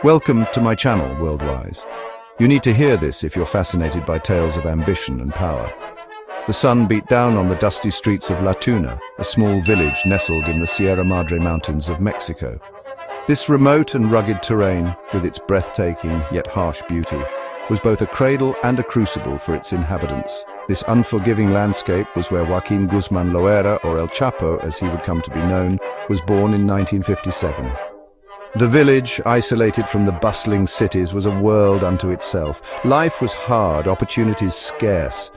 Welcome to my channel, Worldwise. You need to hear this if you're fascinated by tales of ambition and power. The sun beat down on the dusty streets of La Tuna, a small village nestled in the Sierra Madre Mountains of Mexico. This remote and rugged terrain, with its breathtaking yet harsh beauty, was both a cradle and a crucible for its inhabitants. This unforgiving landscape was where Joaquín Guzmán Loera, or El Chapo as he would come to be known, was born in 1957. The village, isolated from the bustling cities, was a world unto itself. Life was hard, opportunities scarce.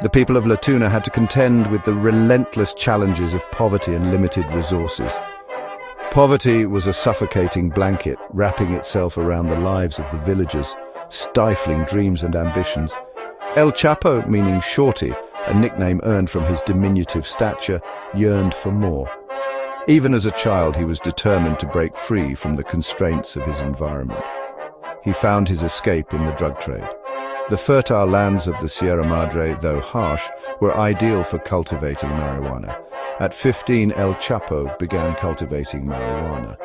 The people of La Tuna had to contend with the relentless challenges of poverty and limited resources. Poverty was a suffocating blanket, wrapping itself around the lives of the villagers, stifling dreams and ambitions. El Chapo, meaning shorty, a nickname earned from his diminutive stature, yearned for more. Even as a child, he was determined to break free from the constraints of his environment. He found his escape in the drug trade. The fertile lands of the Sierra Madre, though harsh, were ideal for cultivating marijuana. At 15, El Chapo began cultivating marijuana.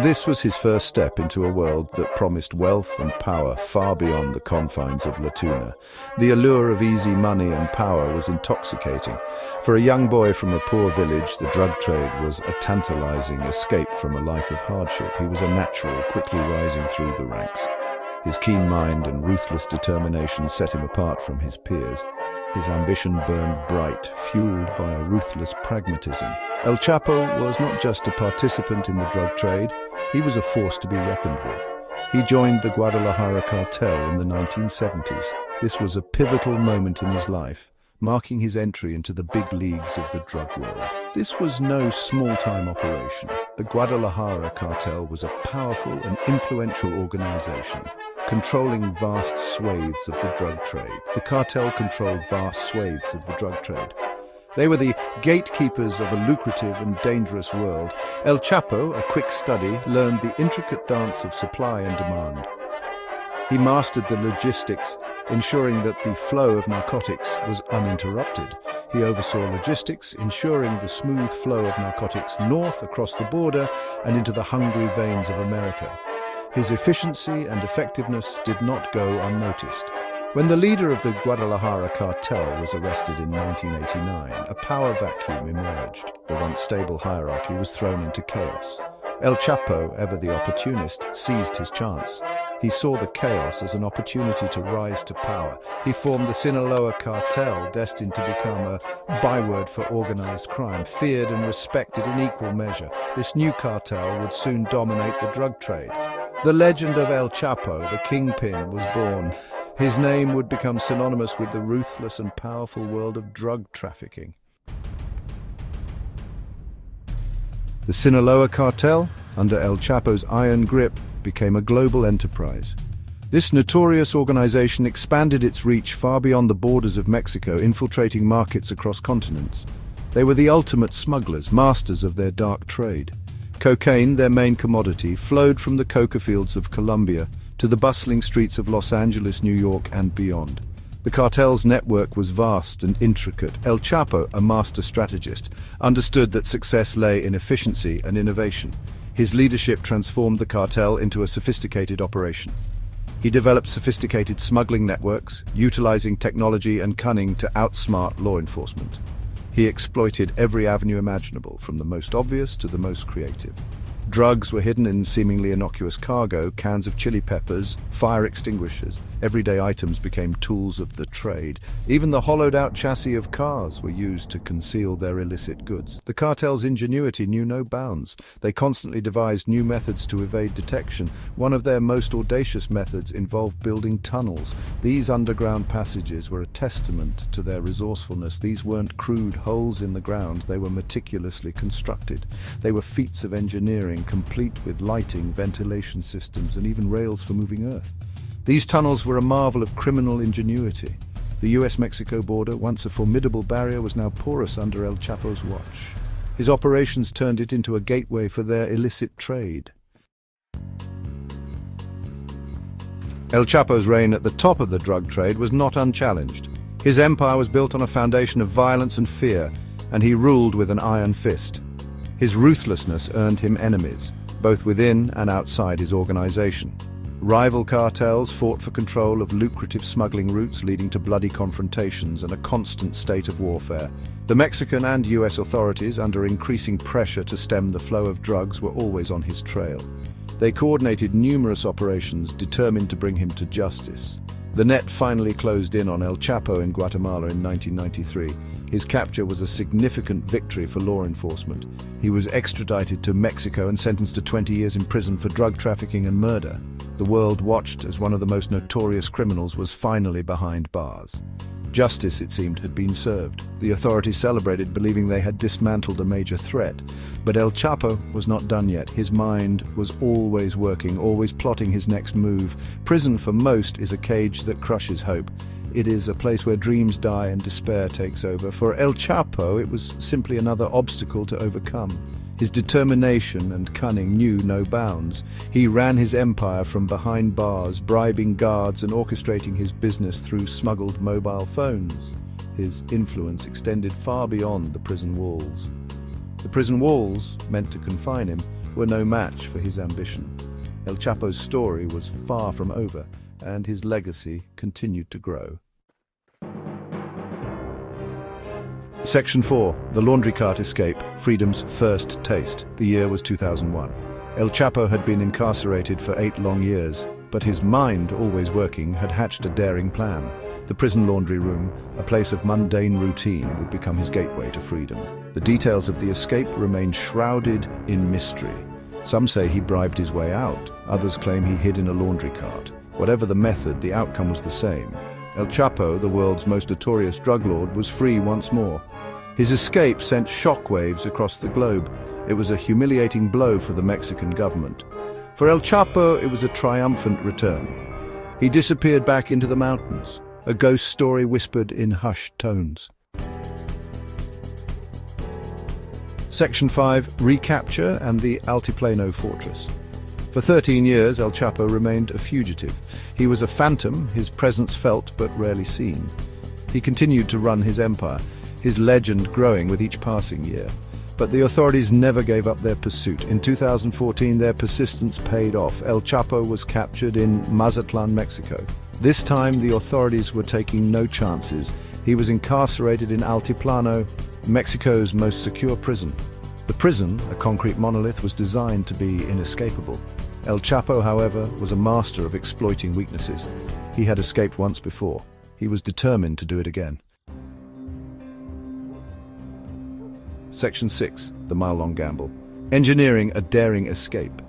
This was his first step into a world that promised wealth and power far beyond the confines of La Tuna. The allure of easy money and power was intoxicating. For a young boy from a poor village, the drug trade was a tantalizing escape from a life of hardship. He was a natural, quickly rising through the ranks. His keen mind and ruthless determination set him apart from his peers. His ambition burned bright, fueled by a ruthless pragmatism. El Chapo was not just a participant in the drug trade, he was a force to be reckoned with. He joined the Guadalajara Cartel in the 1970s. This was a pivotal moment in his life, marking his entry into the big leagues of the drug world. This was no small-time operation. The Guadalajara Cartel was a powerful and influential organization, controlling vast swathes of the drug trade. The cartel controlled vast swathes of the drug trade. They were the gatekeepers of a lucrative and dangerous world. El Chapo, a quick study, learned the intricate dance of supply and demand. He mastered the logistics, ensuring that the flow of narcotics was uninterrupted. He oversaw logistics, ensuring the smooth flow of narcotics north across the border and into the hungry veins of America. His efficiency and effectiveness did not go unnoticed. When the leader of the Guadalajara cartel was arrested in 1989, a power vacuum emerged. The once stable hierarchy was thrown into chaos. El Chapo, ever the opportunist, seized his chance. He saw the chaos as an opportunity to rise to power. He formed the Sinaloa cartel, destined to become a byword for organized crime, feared and respected in equal measure. This new cartel would soon dominate the drug trade. The legend of El Chapo, the kingpin, was born. His name would become synonymous with the ruthless and powerful world of drug trafficking. The Sinaloa cartel, under El Chapo's iron grip, became a global enterprise. This notorious organization expanded its reach far beyond the borders of Mexico, infiltrating markets across continents. They were the ultimate smugglers, masters of their dark trade. Cocaine, their main commodity, flowed from the coca fields of Colombia to the bustling streets of Los Angeles, New York, and beyond. The cartel's network was vast and intricate. El Chapo, a master strategist, understood that success lay in efficiency and innovation. His leadership transformed the cartel into a sophisticated operation. He developed sophisticated smuggling networks, utilizing technology and cunning to outsmart law enforcement. He exploited every avenue imaginable, from the most obvious to the most creative. Drugs were hidden in seemingly innocuous cargo, cans of chili peppers, fire extinguishers. Everyday items became tools of the trade. Even the hollowed-out chassis of cars were used to conceal their illicit goods. The cartel's ingenuity knew no bounds. They constantly devised new methods to evade detection. One of their most audacious methods involved building tunnels. These underground passages were a testament to their resourcefulness. These weren't crude holes in the ground. They were meticulously constructed. They were feats of engineering, complete with lighting, ventilation systems, and even rails for moving earth. These tunnels were a marvel of criminal ingenuity. The US-Mexico border, once a formidable barrier, was now porous under El Chapo's watch. His operations turned it into a gateway for their illicit trade. El Chapo's reign at the top of the drug trade was not unchallenged. His empire was built on a foundation of violence and fear, and he ruled with an iron fist. His ruthlessness earned him enemies, both within and outside his organization. Rival cartels fought for control of lucrative smuggling routes, leading to bloody confrontations and a constant state of warfare. The Mexican and US authorities, under increasing pressure to stem the flow of drugs, were always on his trail. They coordinated numerous operations determined to bring him to justice. The net finally closed in on El Chapo in Guatemala in 1993. His capture was a significant victory for law enforcement. He was extradited to Mexico and sentenced to 20 years in prison for drug trafficking and murder. The world watched as one of the most notorious criminals was finally behind bars. Justice, it seemed, had been served. The authorities celebrated, believing they had dismantled a major threat. But El Chapo was not done yet. His mind was always working, always plotting his next move. Prison, for most, is a cage that crushes hope. It is a place where dreams die and despair takes over. For El Chapo, it was simply another obstacle to overcome. His determination and cunning knew no bounds. He ran his empire from behind bars, bribing guards and orchestrating his business through smuggled mobile phones. His influence extended far beyond the prison walls. The prison walls, meant to confine him, were no match for his ambition. El Chapo's story was far from over, and his legacy continued to grow. Section 4. The Laundry Cart Escape, Freedom's First Taste. The year was 2001. El Chapo had been incarcerated for 8 long years, but his mind, always working, had hatched a daring plan. The prison laundry room, a place of mundane routine, would become his gateway to freedom. The details of the escape remain shrouded in mystery. Some say he bribed his way out, others claim he hid in a laundry cart. Whatever the method, the outcome was the same. El Chapo, the world's most notorious drug lord, was free once more. His escape sent shockwaves across the globe. It was a humiliating blow for the Mexican government. For El Chapo, it was a triumphant return. He disappeared back into the mountains, a ghost story whispered in hushed tones. Section 5. Recapture and the Altiplano Fortress. For 13 years, El Chapo remained a fugitive. He was a phantom, his presence felt but rarely seen. He continued to run his empire, his legend growing with each passing year. But the authorities never gave up their pursuit. In 2014, their persistence paid off. El Chapo was captured in Mazatlan, Mexico. This time, the authorities were taking no chances. He was incarcerated in Altiplano, Mexico's most secure prison. The prison, a concrete monolith, was designed to be inescapable. El Chapo, however, was a master of exploiting weaknesses. He had escaped once before. He was determined to do it again. Section 6. The Mile-Long Gamble. Engineering a daring escape.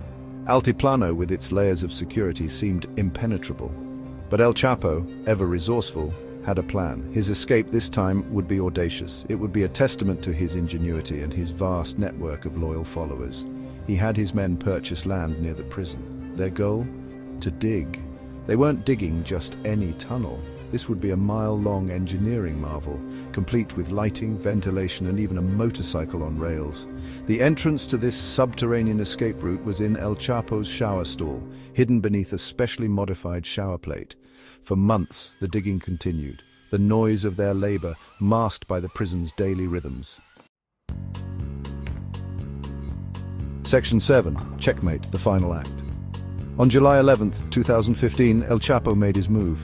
Altiplano, with its layers of security, seemed impenetrable. But El Chapo, ever resourceful, had a plan. His escape this time would be audacious. It would be a testament to his ingenuity and his vast network of loyal followers. He had his men purchase land near the prison. Their goal? To dig. They weren't digging just any tunnel. This would be a mile-long engineering marvel, complete with lighting, ventilation, and even a motorcycle on rails. The entrance to this subterranean escape route was in El Chapo's shower stall, hidden beneath a specially modified shower plate. For months, the digging continued, the noise of their labor masked by the prison's daily rhythms. Section 7. Checkmate, the final act. On July 11, 2015, El Chapo made his move.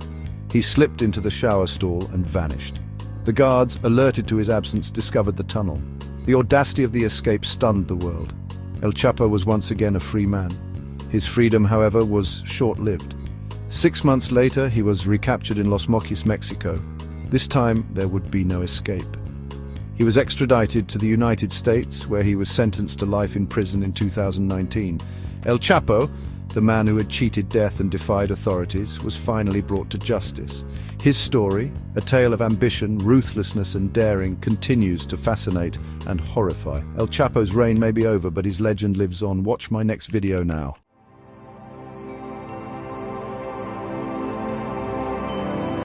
He slipped into the shower stall and vanished. The guards, alerted to his absence, discovered the tunnel. The audacity of the escape stunned the world. El Chapo was once again a free man. His freedom, however, was short-lived. 6 months later, he was recaptured in Los Mochis, Mexico. This time, there would be no escape. He was extradited to the United States, where he was sentenced to life in prison in 2019. El Chapo, the man who had cheated death and defied authorities, was finally brought to justice. His story, a tale of ambition, ruthlessness and daring, continues to fascinate and horrify. El Chapo's reign may be over, but his legend lives on. Watch my next video now.